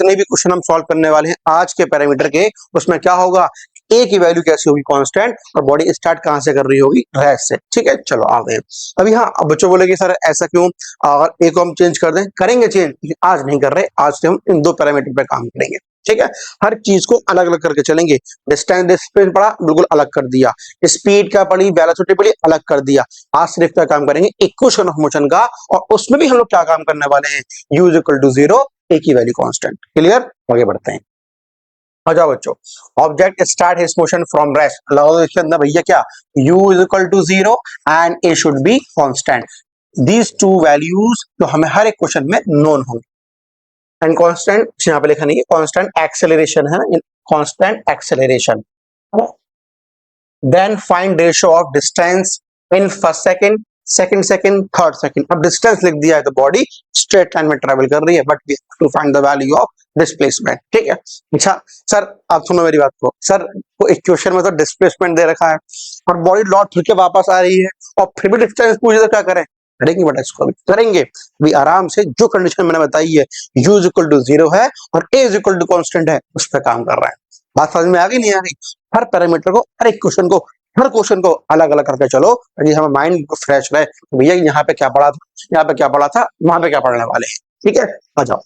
जितने भी क्वेश्चन हम सॉल्व करने वाले हैं आज के पैरामीटर के, उसमें क्या होगा, ए की वैल्यू कैसी होगी, कांस्टेंट, और बॉडी स्टार्ट कहां से कर रही होगी, रेस्ट से। ठीक है, चलो आ गए। अभी हाँ, अब बच्चों बोलेंगे सर ऐसा क्यों, अगर ए को हम चेंज कर दें, करेंगे चेंज, आज नहीं कर रहे, आज से हम इन दो पैरामीटर पे काम करेंगे। ठीक है, हर चीज को अलग अलग करके चलेंगे। डिस्टेंस डिस्टेंस पढ़ा, बिल्कुल अलग कर दिया। स्पीड क्या पढ़ी, वेलोसिटी पढ़ी, अलग कर दिया। आज सिर्फ क्या काम करेंगे, इक्वेशन ऑफ मोशन का, और उसमें भी हम लोग क्या काम करने वाले हैं, u इज इक्वल टू 0, ए की वैल्यू कांस्टेंट। क्लियर, आगे बढ़ते हैं। आ जाओ बच्चों, object start his motion from rest, लगाओ इसके अंदर भैया क्या, u is equal to 0 and A should be constant. These two values तो हमें हर एक क्वेश्चन में नोन होंगे। एंड कांस्टेंट यहाँ पे लिखा नहीं है, कांस्टेंट एक्सेलरेशन है ना, constant acceleration. Then find ratio of distance in first second, second second, third second. अब डिस्टेंस लिख दिया है तो बॉडी स्ट्रेट लाइन में ट्रेवल कर रही है, but we have to find the value of displacement. ठीक है, अच्छा सर आप सुनो मेरी बात को, सर वो इक्वेशन में तो डिस्प्लेसमेंट दे रखा है और बॉडी लौट फिर के वापस आ रही है और फिर भी डिस्टेंस पूछे तो क्या करें, करेंगे बेटा, इसको भी करेंगे भी आराम से। जो कंडीशन मैंने बताई है, u इज इक्वल टू 0 है और a is equal to constant है, उस पर काम कर रहा है। बात समझ में आ गई, नहीं आ गई? हर पैरामीटर को, हर एक क्वेश्चन को, हर क्वेश्चन को अलग अलग करके चलो, ताकि हमें माइंड फ्रेश रहे, भैया यहाँ पे क्या पढ़ा था, यहाँ पे क्या पढ़ा था, वहां पे क्या पढ़ने वाले हैं। ठीक है, आ जाओ।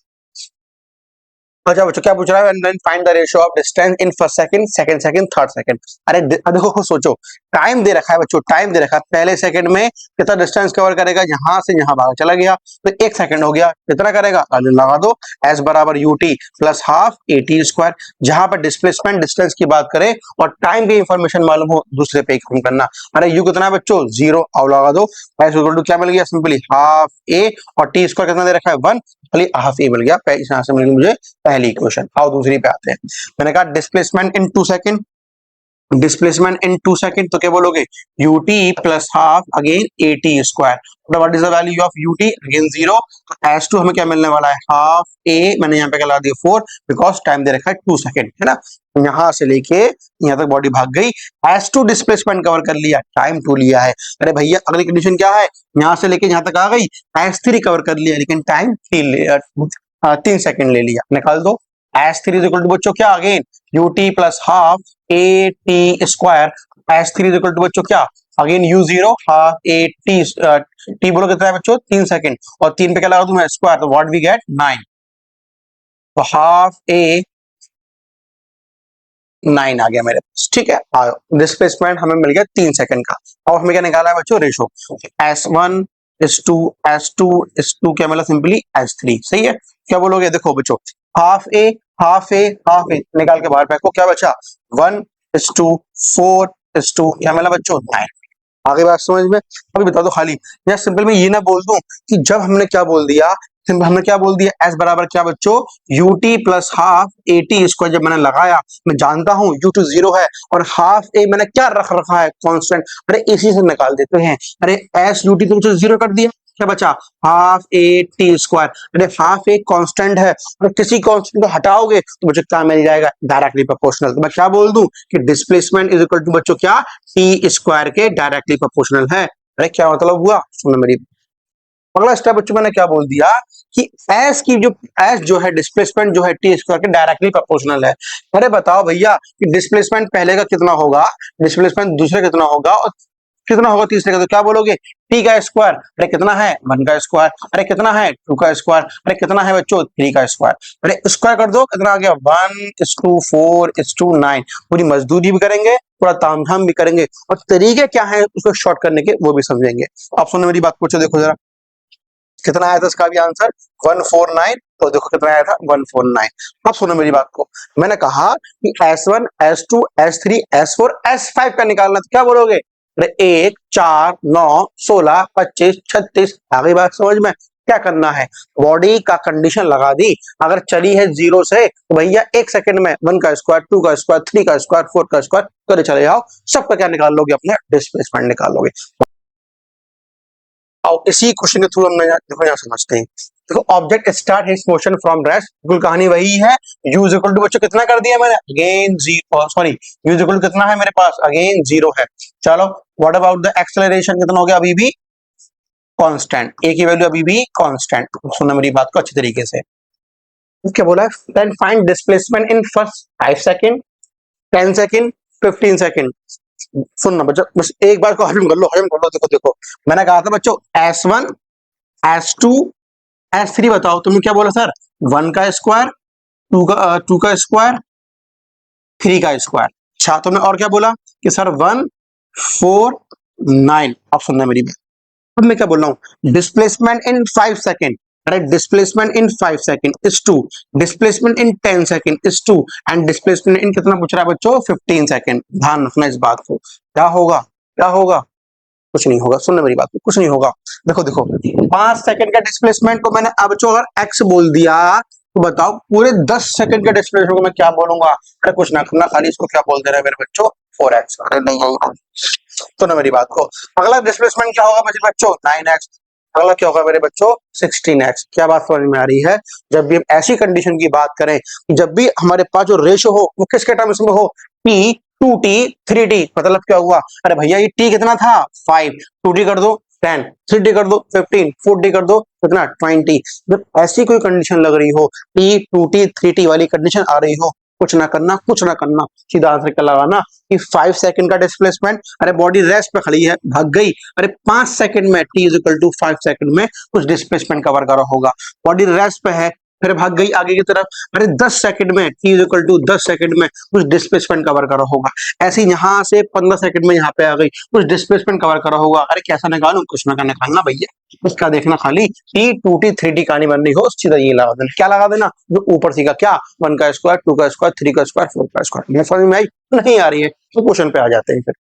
अच्छा बच्चों, क्या पूछ रहा है, then find the ratio of distance in first second, second second, third second. अरे देखो सोचो, टाइम दे रखा है बच्चों, टाइम दे रखा है, पहले सेकंड में कितना डिस्टेंस कवर करेगा, यहां से यहां भाग चला गया तो 1 सेकंड हो गया, कितना करेगा, लगा दो, s बराबर ut plus half at square. जहां पर डिस्प्लेसमेंट डिस्टेंस की बात करें और टाइम की इंफॉर्मेशन मालूम हो, दूसरे पे काम करना। अरे u कितना है बच्चों, 0, अब लगा दो, s इक्वल टू क्या मिल गया, सिंपली हाफ a, और t स्क्वायर कितना दे रखा है, 1, खाली हाफ a मिल गया, यहां से मिल गई मुझे पहली इक्वेशन। आओ दूसरी पे आते हैं। मैंने कहा displacement in 2 second, displacement in 2 second, तो क्या बोलोगे, ut plus half again at square. What is the value of ut, again 0। s2 हमें क्या मिलने वाला है, हाफ a, मैंने यहाँ पे क्या लगा दिया 4, बिकॉज टाइम दे रखा है 2 सेकंड, है ना। यहां से लेके यहाँ तक बॉडी भाग गई, s2 डिस्प्लेसमेंट कवर कर लिया, टाइम 2 लिया है। अरे भैया अगली कंडीशन क्या है, यहाँ से लेके यहाँ तक आ गई, s3 कवर कर लिया, लेकिन टाइम 3 सेकंड ले लिया, निकाल दो। s3 इज इक्वल टू बच्चों क्या, again ut plus half at square. s3 is equal to बच्चों क्या, again u0 half at, t बोलो कितना है बच्चों, 3 सेकंड, और 3 पे क्या लगा दूं मैं, स्क्वायर, तो व्हाट वी गेट 9, तो हाफ a 9 आ गया मेरे पास। ठीक है, डिस्प्लेसमेंट हमें मिल गया 3 सेकंड का। और हमें क्या निकाला है बच्चों, ratio s1 s2 s2 s2 क्या मिला, सिंपली s3। सही है, क्या बोलोगे, देखो बच्चों, half a half a half a निकाल के बाहर फेंको, क्या बचा, 1:4:2, क्या मिला बच्चों, 9। आगे बात समझ में। अभी बता दो खाली, या सिंपल मैं ये ना बोल दूं कि जब हमने क्या बोल दिया, सिंपल हमने क्या बोल दिया, s बराबर क्या बच्चों, ut plus half at square. जब मैंने लगाया, मैं जानता हूं u2 0 है और हाफ a मैंने क्या रख रखा है, कांस्टेंट, अरे इसी से निकाल देते हैं। अरे s ut तो मुझे 0 कर दिया, क्या बचा, हाफ at स्क्वायर। अरे हाफ एक कांस्टेंट है और किसी कांस्टेंट को हटाओगे तो मुझे क्या मिल जाएगा, डायरेक्टली प्रोपोर्शनल। तो मैं क्या बोल दूं कि डिस्प्लेसमेंट इज इक्वल टू बच्चों क्या, टी स्क्वायर के डायरेक्टली प्रोपोर्शनल है। अरे क्या मतलब हुआ, सुनो मेरी। अगला स्टेप बच्चों मैंने क्या बोल दिया कि एस की जो एस जो है, डिस्प्लेसमेंट जो है टी स्क्वायर के डायरेक्टली प्रोपोर्शनल है। अरे बताओ भैया कि डिस्प्लेसमेंट पहले का कितना होगा, डिस्प्लेसमेंट दूसरे कितना होगा और कितना होगा तीसरे का, तो क्या बोलोगे, टी का स्क्वायर। अरे कितना है, 1 का स्क्वायर। अरे कितना है, 2 का स्क्वायर। अरे कितना है बच्चों, 3 का स्क्वायर। अरे स्क्वायर कर दो, कितना आ गया, 1:4:9। पूरी मजदूरी भी करेंगे, पूरा तामझाम भी करेंगे, और तरीके क्या है उसको शॉर्ट करने के वो भी समझेंगे। आप सुनो मेरी बात, पूछो, देखो जरा कितना आया था इसका भी आंसर, 149। तो देखो कितना आया था, 149। अब सुनो मेरी बात को, मैंने कहा कि S1 S2 S3 S4 S5 का निकालना, तो क्या बोलोगे, अरे 1 4 9 16 25 36। आ गई बात समझ में। क्या करना है, बॉडी का कंडीशन लगा दी, अगर चली है 0 से तो भैया 1 सेकंड में 1 का स्क्वायर 2 का स्क्वायर 3 का स्क्वायर 4 का स्क्वायर करे चले जाओ, सबका क्या निकाल लोगे, अपने डिस्प्लेसमेंट निकाल लोगे। और इसी क्वेश्चन के थ्रू हम देखो यहाँ समझते हैं। देखो object start his motion from rest, बिल्कुल कहानी वही है। u इज इक्वल टू बच्चों कितना कर दिया मैंने, again 0, sorry u is equal to कितना है मेरे पास, अगेन 0 है। चलो व्हाट अबाउट द एक्सेलरेशन, कितना हो गया, अभी भी कांस्टेंट, a की वैल्यू अभी भी कांस्टेंट। सुनना मेरी बात को अच्छी तरीके से, क्या बोला है, then find displacement in first 5 second, 10 second, 15 second. सुनना बच्चों, बस एक बार को हजम कर लो, हजम कर लो। देखो देखो मैंने कहा था बच्चों S1 S2 S3 बताओ, तुमने क्या बोला सर, 1 का स्क्वायर, 2 का स्क्वायर, 3 का स्क्वायर। अच्छा तुमने और क्या बोला कि सर 1 4 9। अब सुनना मेरी बात, अब मैं क्या बोल रहा हूँ, डिस्प्लेसमेंट इन 5 सेकंड, अरे displacement in 5 second is 2, displacement in 10 second is 2 and displacement in कितना पूछ रहा है बच्चों, 15 सेकंड। ध्यान रखना इस बात को। क्या होगा, क्या होगा, कुछ नहीं होगा। सुनना मेरी बात को, कुछ नहीं होगा। देखो देखो 5 सेकंड का डिस्प्लेसमेंट को मैंने अब बच्चों अगर x बोल दिया तो बताओ पूरे 10 सेकंड के डिस्प्लेसमेंट को मैं क्या बोलूंगा, अरे कुछ ना करना, खाली इसको क्या बोल दे रहा है मेरे बच्चों, 4x। अरे नहीं होगा, तो ना मेरी बात को, अगला डिस्प्लेसमेंट क्या होगा मेरे बच्चों, 9x। अगला क्या होगा मेरे बच्चों, 16x। क्या बात समझ में आ रही है। जब भी हम ऐसी कंडीशन की बात करें, जब भी हमारे पास जो रेशो हो वो किसके टर्म्स में हो, t 2t 3t, मतलब क्या हुआ, अरे भैया ये t कितना था 5, 2t कर दो 10, 3t कर दो 15, 4t कर दो कितना 20। जब ऐसी कोई कंडीशन लग रही हो, t 2t 3t वाली कंडीशन आ रही हो, कुछ ना करना, कुछ ना करना, सीधा आंसर क्या लगाना कि 5 सेकंड का डिस्प्लेसमेंट, अरे बॉडी रेस्ट पे खड़ी है, भाग गई, अरे 5 सेकंड में t is equal to 5 second में कुछ डिस्प्लेसमेंट कवर करा होगा। बॉडी रेस्ट पे है, फिर भाग गई आगे की तरफ, अरे 10 सेकंड में t is equal to 10 second में कुछ डिस्प्लेसमेंट कवर करा होगा। ऐसे यहाँ से 15 सेकंड में यहाँ पे आ गई, कुछ डिस्प्लेसमेंट कवर करा होगा। अरे कैसा निकालू, कुछ ना निकालना भैया, उसका देखना खाली t 2t 3t कहानी बन रही हो, सीधा ये लगा देना। क्या लगा देना, जो ऊपर सीखा क्या, 1 का स्क्वायर, 2 का स्क्वायर, 3 का स्क्वायर, 4 का स्क्वायर। समझ में आई, नहीं आ रही है तो क्वेश्चन पे आ जाते हैं फिर।